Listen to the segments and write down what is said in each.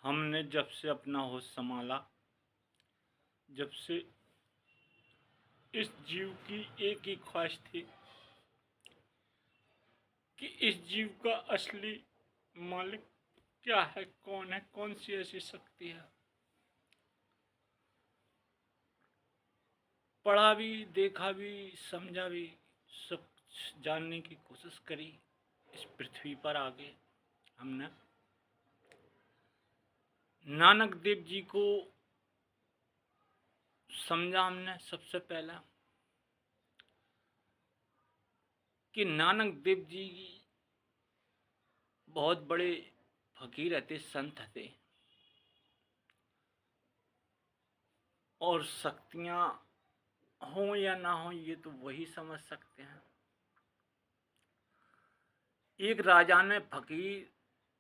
हमने जब से अपना होश संभाला, जब से इस जीव की एक ही ख्वाहिश थी कि इस जीव का असली मालिक क्या है, कौन है, कौन सी ऐसी शक्ति है। पढ़ा भी, देखा भी, समझा भी, सब जानने की कोशिश करी। इस पृथ्वी पर आगे हमने नानक देव जी को समझा। हमने सबसे पहला कि नानक देव जी बहुत बड़े फकीर थे, संत थे, और शक्तियां हो या ना हो ये तो वही समझ सकते हैं। एक राजा ने फकीर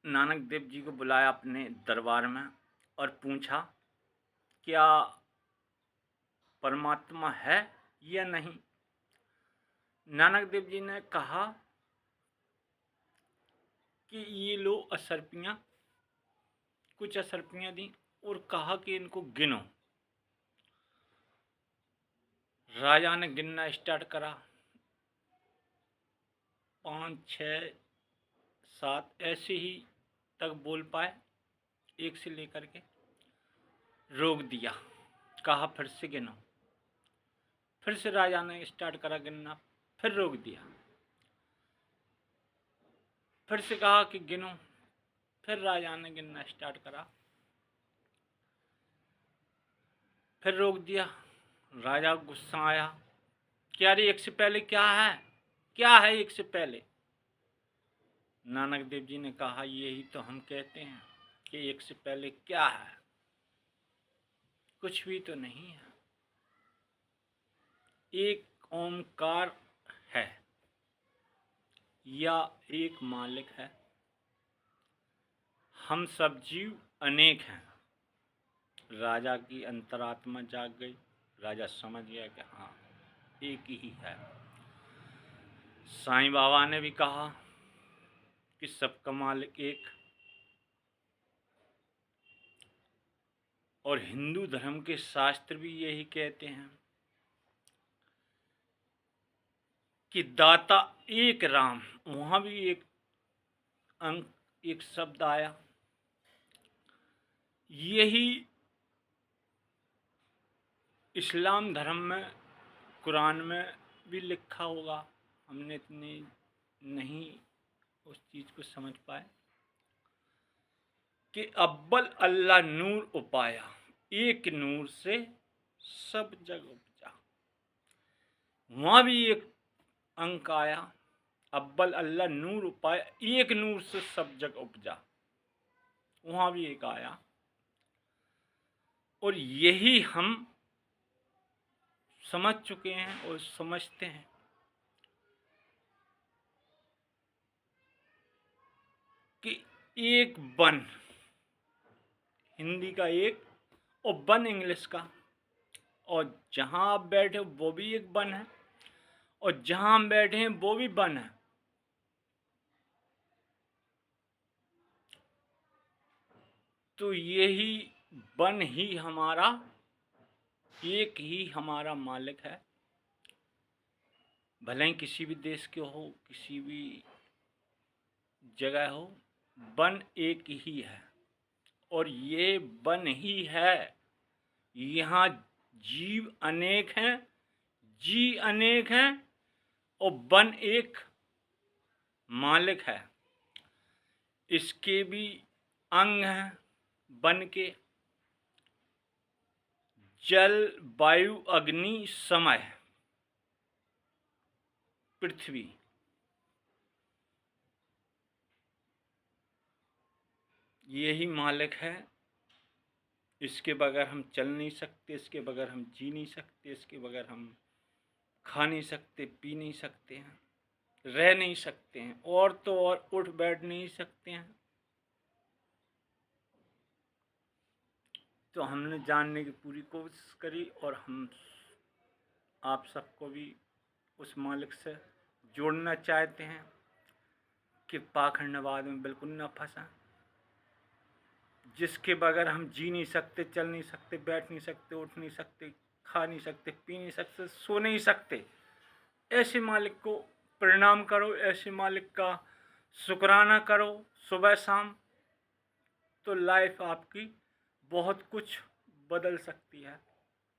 नानक देव जी को बुलाया अपने दरबार में और पूछा, क्या परमात्मा है या नहीं। नानक देव जी ने कहा कि ये लो असरपियां, कुछ असरपियां दी और कहा कि इनको गिनो। राजा ने गिनना स्टार्ट करा, 5, 6, 7 ऐसे ही तक बोल पाए, एक से लेकर के रोक दिया। कहा फिर से गिनो। फिर से राजा ने स्टार्ट करा गिनना, फिर रोक दिया। फिर से कहा कि गिनो, फिर राजा ने गिनना स्टार्ट करा, फिर रोक दिया। राजा को गुस्सा आया कि अरे एक से पहले क्या है, क्या है एक से पहले। नानक देव जी ने कहा यही तो हम कहते हैं कि एक से पहले क्या है, कुछ भी तो नहीं है। एक ओमकार है या एक मालिक है। हम सब जीव अनेक हैं। राजा की अंतरात्मा जाग गई। राजा समझ गया कि हाँ एक ही है। साईं बाबा ने भी कहा कि सबका मालिक एक, और हिंदू धर्म के शास्त्र भी यही कहते हैं कि दाता एक राम। वहाँ भी एक अंक, एक शब्द आया। यही इस्लाम धर्म में, कुरान में भी लिखा होगा। हमने इतनी नहीं उस चीज़ को समझ पाए कि अव्वल अल्लाह नूर उपाया, एक नूर से सब जग उपजा। वहाँ भी एक अंक आया, अव्वल अल्लाह नूर उपाया, एक नूर से सब जग उपजा। वहाँ भी एक आया। और यही हम समझ चुके हैं और समझते हैं कि एक वन, हिंदी का एक और वन इंग्लिश का, और जहाँ आप बैठे वो भी एक वन है और जहाँ हम बैठे हैं वो भी वन है। तो यही वन ही हमारा, एक ही हमारा मालिक है। भले ही किसी भी देश के हो, किसी भी जगह हो, वन एक ही है। और ये वन ही है। यहाँ जीव अनेक हैं, जी अनेक हैं, और वन एक मालिक है। इसके भी अंग हैं वन के, जल, वायु, अग्नि, समय, पृथ्वी। यही मालिक है। इसके बगैर हम चल नहीं सकते, इसके बगैर हम जी नहीं सकते, इसके बगैर हम खा नहीं सकते, पी नहीं सकते हैं, रह नहीं सकते हैं, और तो और उठ बैठ नहीं सकते हैं। तो हमने जानने की पूरी कोशिश करी और हम आप सबको भी उस मालिक से जोड़ना चाहते हैं कि पाखंडवाद में बिल्कुल न फंसा। जिसके बगैर हम जी नहीं सकते, चल नहीं सकते, बैठ नहीं सकते, उठ नहीं सकते, खा नहीं सकते, पी नहीं सकते, सो नहीं सकते। ऐसे मालिक को प्रणाम करो, ऐसे मालिक का शुक्राना करो सुबह शाम, तो लाइफ आपकी बहुत कुछ बदल सकती है।